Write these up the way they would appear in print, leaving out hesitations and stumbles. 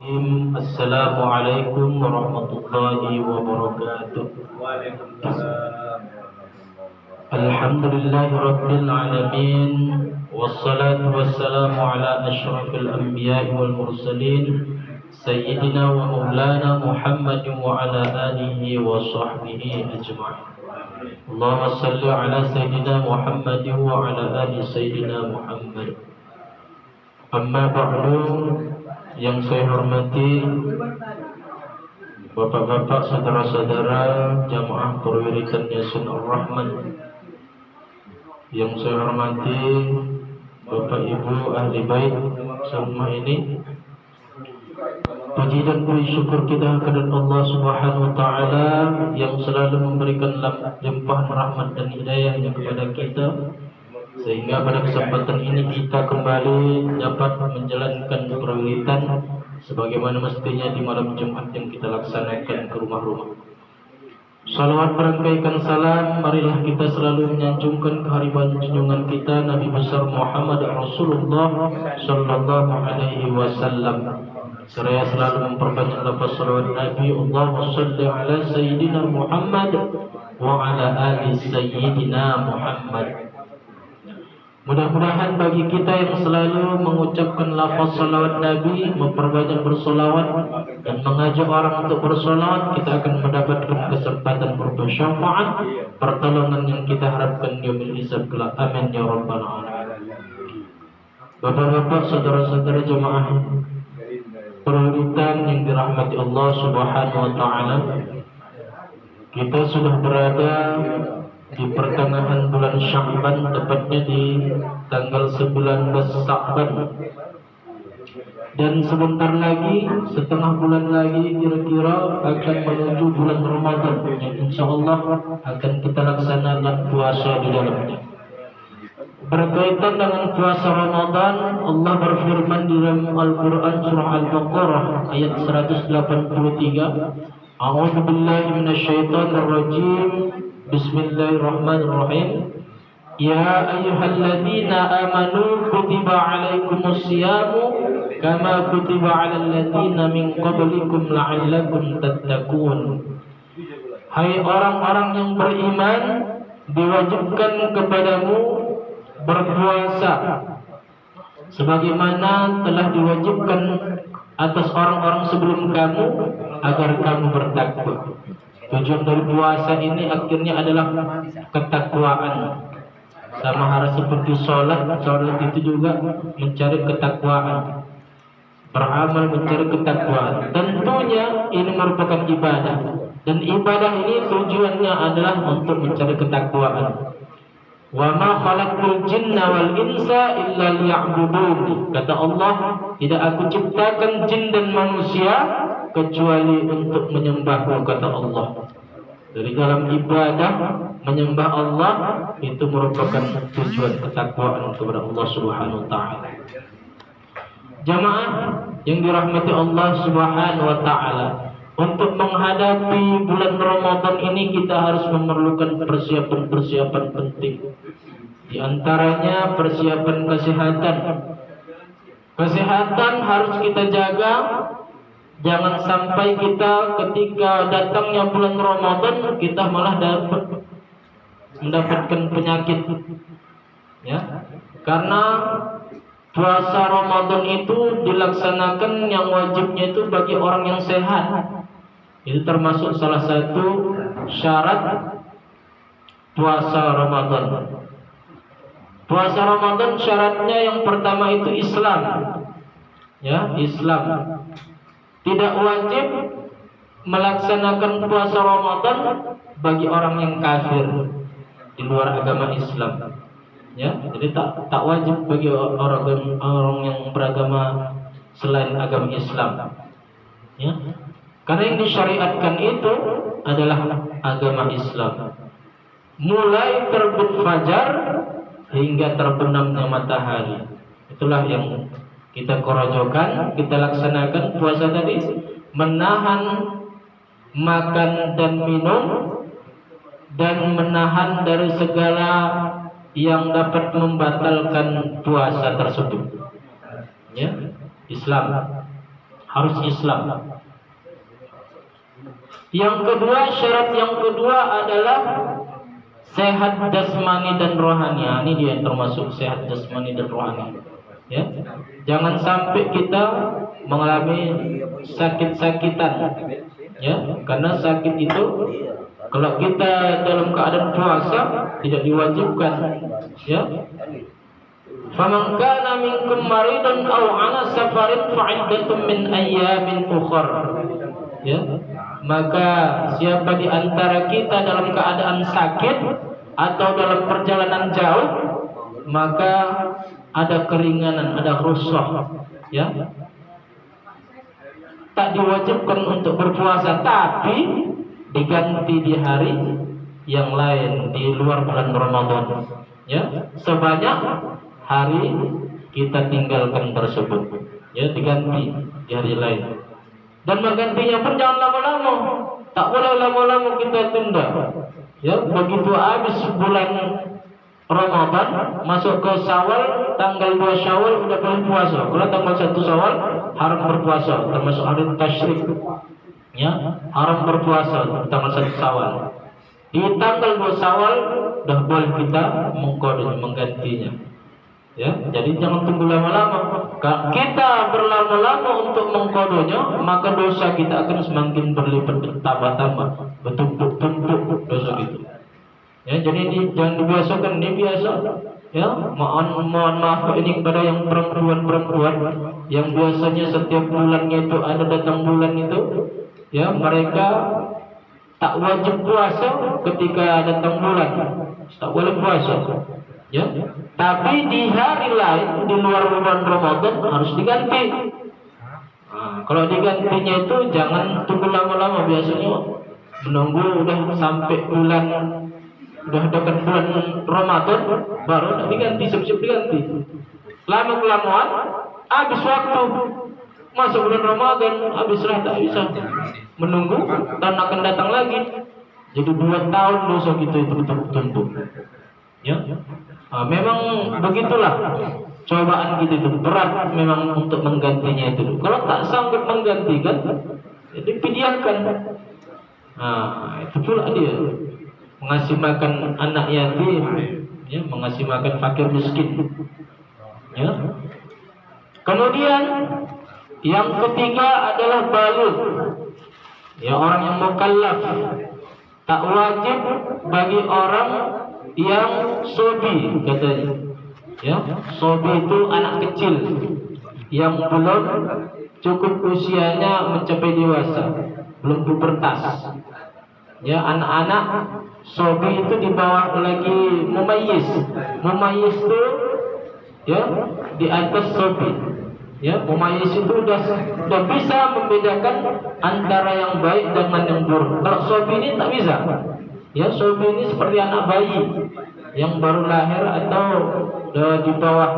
Assalamualaikum warahmatullahi wabarakatuh. Waalaikumsalam. Alhamdulillahi rabbil alamin. Wassalatu wassalamu ala asyrafil anbiya'i wal mursalin Sayyidina wa maulana Muhammadin wa ala alihi wa sahbihi ajma'in. Allahumma salli ala Sayyidina Muhammadin wa ala ali Sayyidina Muhammad. Amma ba'du. Yang saya hormati bapak-bapak, saudara-saudara jamaah perwiritan Yasin Ar-Rahman. Yang saya hormati bapak ibu ahli bait semua ini. Puji dan puji syukur kita kepada Allah Subhanahu wa taala yang selalu memberikan limpahan rahmat dan hidayahnya kepada kita, sehingga pada kesempatan ini kita kembali dapat menjalankan perwiritan sebagaimana mestinya di malam Jumat yang kita laksanakan ke rumah-rumah. Salawat berangkaikan salam, marilah kita selalu menyanjungkan kehariban junjungan kita Nabi besar Muhammad Rasulullah sallallahu alaihi wasallam. Seraya selalu memperbanyak lafaz salawat Nabi, Allahumma shalli ala sayyidina Muhammad wa ala ali sayyidina Muhammad. Mudah-mudahan bagi kita yang selalu mengucapkan lafaz salawat Nabi, memperbanyak bersolawat dan mengajak orang untuk bersolawat, kita akan mendapatkan kesempatan bersyafaat, pertolongan yang kita harapkan di yaumil hisab kelak. Amin ya rabbal alamin. Bapak-bapak, saudara-saudara jemaah perwiritan yang dirahmati Allah Subhanahu wa taala, kita sudah berada di pertengahan bulan Sya'ban, tepatnya di tanggal 19 Sya'ban. Dan sebentar lagi, setengah bulan lagi kira-kira akan menuju bulan Ramadan yang insyaallah akan kita laksanakan puasa di dalamnya. Berkaitan dengan puasa Ramadan, Allah berfirman di dalam Al-Quran surah Al-Baqarah ayat 183, A'udzu billahi minasyaitonir rajim. Bismillahirrahmanirrahim. Ya ayyuhalladzina amanu kutiba alaikumus syiyamu kama kutiba alal ladzina min qablikum la'allakum tattaqun. Hai orang-orang yang beriman, diwajibkan kepadamu berpuasa sebagaimana telah diwajibkan atas orang-orang sebelum kamu agar kamu bertakwa. Tujuan dari puasa ini akhirnya adalah ketakwaan. Sama halnya seperti sholat itu juga mencari ketakwaan. Beramal mencari ketakwaan. Tentunya ini merupakan ibadah. Dan ibadah ini tujuannya adalah untuk mencari ketakwaan. Wa ma khalaqtul jinna wal insa illa liya'budun. Kata Allah, tidak aku ciptakan jin dan manusia kecuali untuk menyembahku, kata Allah. Dari dalam ibadah menyembah Allah itu merupakan tujuan ketakwaan kepada Allah Subhanahu wa taala. Jamaah yang dirahmati Allah Subhanahu wa taala, untuk menghadapi bulan Ramadan ini kita harus memerlukan persiapan-persiapan penting. Di antaranya persiapan kesehatan. Kesehatan harus kita jaga. Jangan sampai kita ketika datangnya bulan Ramadan kita malah mendapatkan penyakit, ya. Karena puasa Ramadan itu dilaksanakan yang wajibnya itu bagi orang yang sehat. Itu termasuk salah satu syarat puasa Ramadan. Puasa Ramadan syaratnya yang pertama itu Islam, ya, Islam. Tidak wajib melaksanakan puasa Ramadan bagi orang yang kafir di luar agama Islam, ya. Jadi tak wajib bagi orang yang beragama selain agama Islam, ya. Karena yang disyariatkan itu adalah agama Islam. Mulai terbit fajar hingga terbenamnya matahari. Itulah yang kita korojokan, kita laksanakan puasa tadi, menahan makan dan minum dan menahan dari segala yang dapat membatalkan puasa tersebut. Ya, Islam harus Islam. Yang kedua, syarat yang kedua adalah sehat jasmani dan rohani. Ini dia termasuk sehat jasmani dan rohani. Ya, jangan sampai kita mengalami sakit-sakitan. Ya, karena sakit itu kalau kita dalam keadaan puasa tidak diwajibkan. Ya. Faman kana minkum maridan aw ala safarin fa'iddatun min ayyamin ukhra. Ya. Maka siapa di antara kita dalam keadaan sakit atau dalam perjalanan jauh, maka ada keringanan, ada rukhsah, ya. Tak diwajibkan untuk berpuasa, tapi diganti di hari yang lain di luar bulan Ramadan, ya. Sebanyak hari kita tinggalkan tersebut, ya, diganti di hari lain. Dan menggantinya pun jangan lama-lama. Tak boleh lama-lama kita tunda. Ya, begitu habis bulan Ramadan, masuk ke Syawal, tanggal 2 Syawal udah boleh puasa. Kalau tanggal 1 Syawal haram berpuasa, termasuk hari tasyrik. Ya, haram berpuasa tanggal 1 Syawal. Di tanggal 2 Syawal udah boleh kita menggantinya. Ya, jadi jangan tunggu lama-lama. Kalau kita berlama-lama untuk mengkodonya, maka dosa kita akan semakin berlipat bertambah-tambah, bertumpuk-tumpuk dosa itu. Ya, jadi ini jangan dibiasakan, ini biasa. Ya, mohon maaf ini kepada yang perempuan-perempuan yang biasanya setiap bulannya itu ada datang bulan itu, ya, mereka tak wajib puasa ketika datang bulan, tak boleh puasa. Ya, tapi di hari lain di luar bulan Ramadan harus diganti. Nah, kalau digantinya itu jangan tunggu lama-lama, biasanya menunggu udah sampai bulan, udah dekat bulan Ramadan baru diganti, siap-siap diganti. Lama kelamaan habis waktu masuk bulan Ramadan, habislah, tak bisa menunggu dan akan datang lagi. Jadi 2 tahun dosa kita itu bertumpuk-tumpuk. Ya. Memang begitulah cobaan kita itu berat memang untuk menggantinya itu. Kalau tak sanggup menggantikan, jadi pidiakan. Nah, itu pula dia mengasih makan anak yatim, ya, mengasih makan fakir miskin. Ya. Kemudian yang ketiga adalah baligh. Ya, orang yang mukallaf. Tak wajib bagi orang yang sobi, katanya. Ya, sobi itu anak kecil yang belum cukup usianya mencapai dewasa, belum pubertas. Ya, anak-anak sobi itu di bawah lagi mumayyiz. Mumayyiz itu, ya, di atas sobi. Ya, mumayyiz itu udah bisa membedakan antara yang baik dengan yang buruk. Kalau sobi ini tak bisa. Ya, sobi ini seperti anak bayi yang baru lahir atau di bawah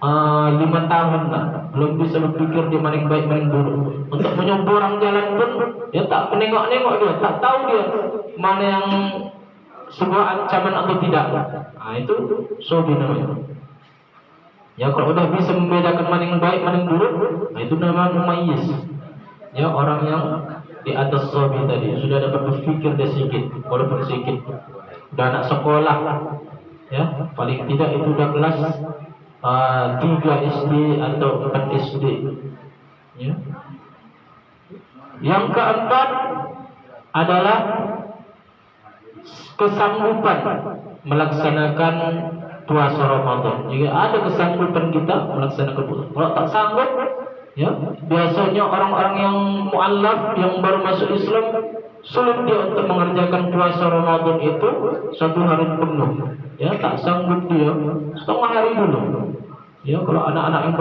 5 tahun lah, belum bisa berpikir di mana yang baik mana yang buruk. Untuk menyuruh orang jalan pun ya tak menengok-nengok dia, tak tahu dia mana yang sebuah ancaman atau tidak. Nah, itu sobi namanya. Ya, kalau udah bisa membedakan mana yang baik mana yang buruk, nah itu namanya mumayyiz. Ya, orang yang di atas sobi tadi sudah dapat berpikir dia sedikit, walaupun sedikit. Udah anak sekolah, ya, paling tidak itu udah kelas 3 SD atau 4 SD. Ya. Yang keempat adalah kesanggupan melaksanakan puasa Ramadan. Jika ada kesanggupan kita melaksanakan puasa, kalau tak sanggup, ya, biasanya orang-orang yang mu'allaf yang baru masuk Islam sulit dia untuk mengerjakan puasa Ramadan itu 1 hari penuh. Ya, tak sanggup dia setengah hari dulu. Ya, kalau anak-anak yang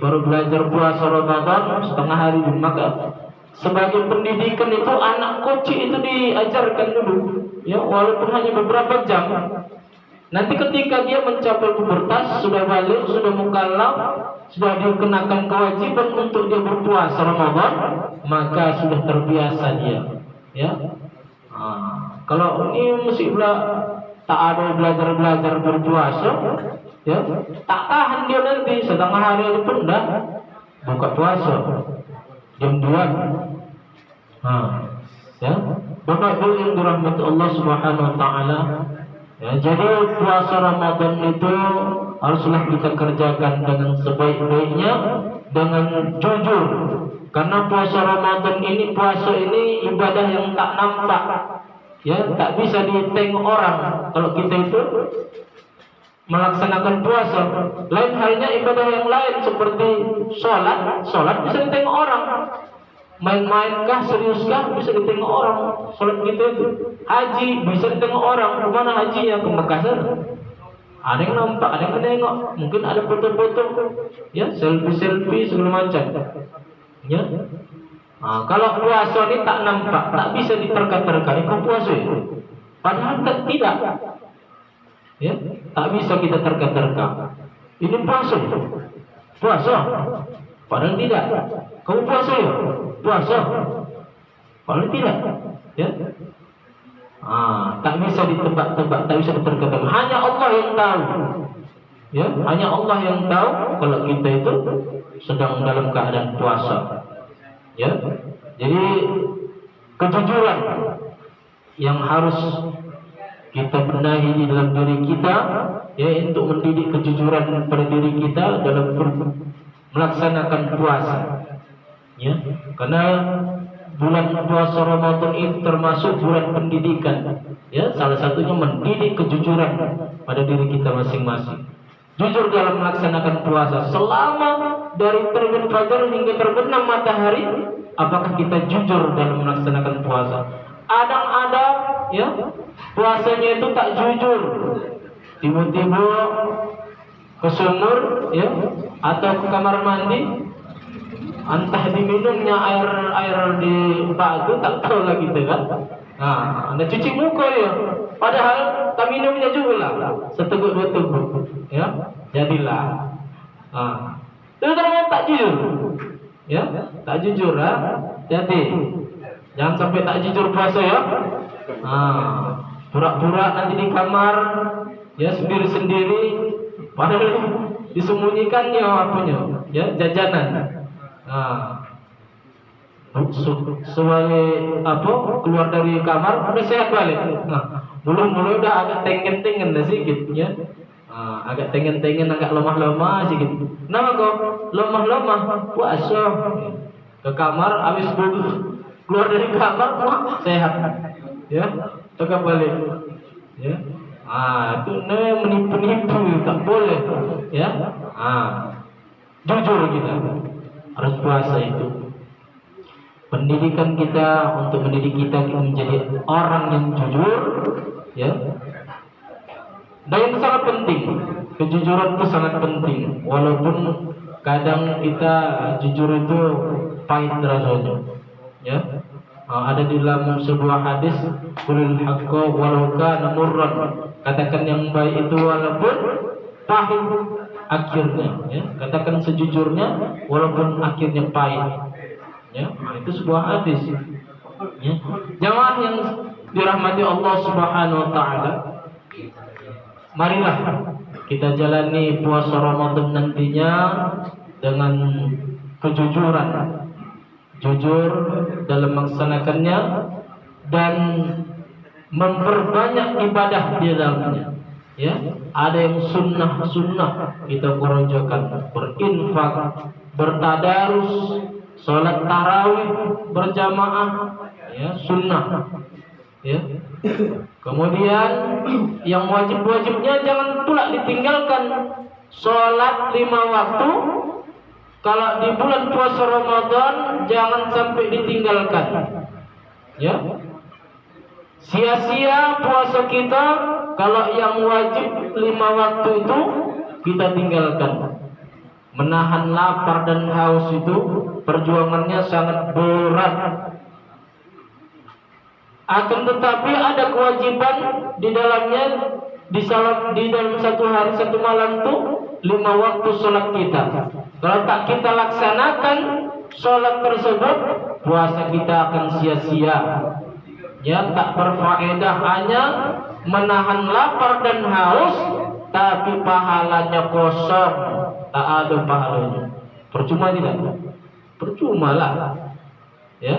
baru belajar puasa Ramadan setengah hari dulu, maka sebagai pendidikan itu anak kecil itu diajarkan dulu. Ya, walaupun hanya beberapa jam. Nanti ketika dia mencapai pubertas, sudah balik, sudah mukallaf, sudah dikenakan kewajiban untuk dia berpuasa Ramadan, maka sudah terbiasa dia. Ya. Kalau ini mesti tak ada belajar berpuasa, ya, tak tahan dia nanti setengah hari pun dah buka puasa jam 2. Ya, Bapak Ibu yang dirahmati Allah Subhanahu wa taala. Ya, jadi puasa Ramadan itu haruslah kita kerjakan dengan sebaik-baiknya, dengan jujur. Karena puasa Ramadan ini, puasa ini ibadah yang tak nampak. Ya, tak bisa ditengok orang. Kalau kita itu melaksanakan puasa, lain halnya ibadah yang lain seperti sholat bisa ditengok orang. Main-mainkah, seriuskah, bisa ditengok orang. Sholat kita itu, haji bisa ditengok orang. Kemana hajinya? Ke Mekah sana. Ada yang nampak, ada yang menengok. Mungkin ada foto-foto, ya, selfie segala macam. Ya. Kalau puasa ini tak nampak, tak bisa diterka-terka. Kau puasa itu, padahal tidak. Ya, tak bisa kita terka-terka. Ini puasa, padahal tidak. Kamu puasa ya, padahal tidak. Ya, tak bisa ditebak-tebak, tak bisa diterka-terka. Hanya Allah yang tahu. Ya, hanya Allah yang tahu kalau kita itu sedang dalam keadaan puasa. Ya, jadi kejujuran yang harus kita benahi di dalam diri kita, ya, untuk mendidik kejujuran pada diri kita dalam melaksanakan puasa. Ya, karena bulan puasa Ramadan itu termasuk bulan pendidikan. Ya, salah satunya mendidik kejujuran pada diri kita masing-masing. Jujur dalam melaksanakan puasa selama dari terbit fajar hingga terbenam matahari. Apakah kita jujur dalam melaksanakan puasa? Ada, ya, puasanya itu tak jujur, tiba-tiba ke sumur, ya, atau ke kamar mandi, entah diminumnya air di batu, tak tahu lagi kita kan. Anda cuci muka ya, padahal tak minumnya juga lah, seteguk dua teguk, ya, jadilah. Itu namanya tak jujur, ya, tak jujur, jadi jangan sampai tak jujur puasa ya. Pura-pura nanti di kamar, ya, sendiri-sendiri, padahal disembunyikannya apanya, ya, jajanan. Sebagai keluar dari kamar udah sehat balik. Mulai udah agak tengen-tengen sedikit, ya. Agak tengen-tengen, agak lemah-lemah sedikit. Kenapa kok lemah-lemah? Puasa. Ke kamar habis keluar dari kamar, sehat. Ya, tegak balik. Ya. Itu namanya menipu-nipu, tak boleh. Ya. Jujur kita. Harus puasa itu. Pendidikan kita untuk mendidik kita menjadi orang yang jujur, ya. Dan itu sangat penting. Kejujuran itu sangat penting. Walaupun kadang kita jujur itu pahit rasanya. Ya. Ada di dalam sebuah hadis, qulil haqqo walau kana murran. Katakan yang baik itu walaupun pahit akhirnya, ya. Katakan sejujurnya walaupun akhirnya pahit. Ya, itu sebuah hadis. Ya. Jamaah yang dirahmati Allah Subhanahu wa taala, marilah kita jalani puasa Ramadan nantinya dengan kejujuran. Jujur dalam melaksanakannya dan memperbanyak ibadah di dalamnya. Ya, ada yang sunnah kita kerjakan, berinfak, bertadarus, sholat tarawih berjamaah, ya, sunnah. Ya. Kemudian yang wajib-wajibnya jangan pula ditinggalkan. Sholat 5 waktu. Kalau di bulan puasa Ramadan jangan sampai ditinggalkan. Ya. Sia-sia puasa kita kalau yang wajib 5 waktu itu kita tinggalkan. Menahan lapar dan haus itu perjuangannya sangat berat. Akan tetapi ada kewajiban di dalamnya, di dalam satu hari satu malam itu 5 waktu sholat kita. Kalau tak kita laksanakan sholat tersebut, puasa kita akan sia-sia. Ya, tak berfaedah, hanya menahan lapar dan haus, tapi pahalanya kosong, tak ada pahalanya. Percuma tidak? Percuma lah. Ya.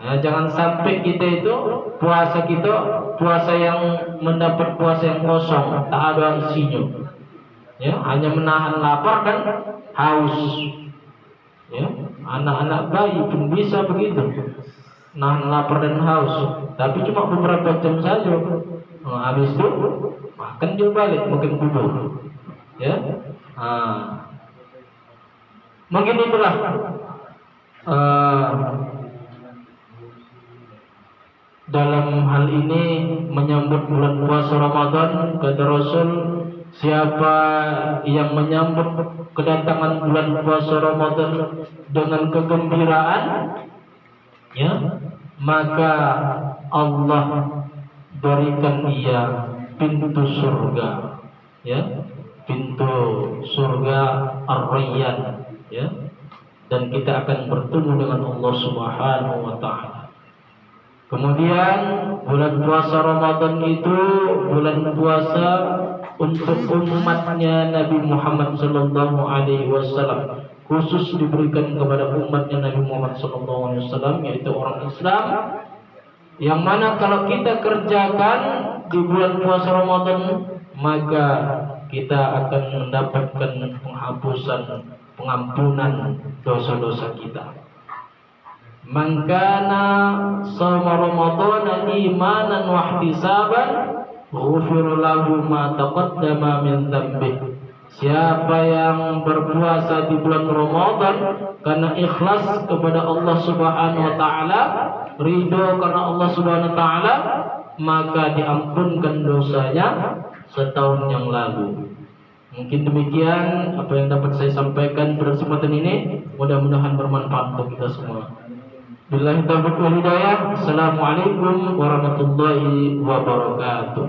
Nah, jangan sampai kita itu puasa yang mendapat puasa yang kosong, tak ada isinya. Ya, hanya menahan lapar dan haus. Ya, anak-anak bayi pun bisa begitu. Nahan lapar dan haus, tapi cuma beberapa jam saja. Nah, habis itu makan dia balik, makan bubur. Ya. Mungkin itulah dalam hal ini menyambut bulan puasa Ramadan, kata Rasul, siapa yang menyambut kedatangan bulan puasa Ramadan dengan kegembiraan, ya, maka Allah berikan dia pintu surga, ya, pintu surga Ar-Rayyan, ya, dan kita akan bertemu dengan Allah Subhanahu wa taala. Kemudian bulan puasa Ramadan itu bulan puasa untuk umatnya Nabi Muhammad sallallahu alaihi wasallam, khusus diberikan kepada umatnya Nabi Muhammad sallallahu alaihi wasallam, yaitu orang Islam, yang mana kalau kita kerjakan di bulan puasa Ramadan, maka kita akan mendapatkan pengampunan dosa-dosa kita. Man kana shoma Ramadana imanan wa ihtisaban ghufira lahu ma taqaddama min dhanbihi. Siapa yang berpuasa di bulan Ramadan karena ikhlas kepada Allah Subhanahu wa taala, ridho karena Allah Subhanahu wa taala, maka diampunkan dosanya setahun yang lalu. Mungkin demikian apa yang dapat saya sampaikan pada kesempatan ini, mudah-mudahan bermanfaat untuk kita semua. Billahi taufiq wal hidayah. Assalamualaikum warahmatullahi wabarakatuh.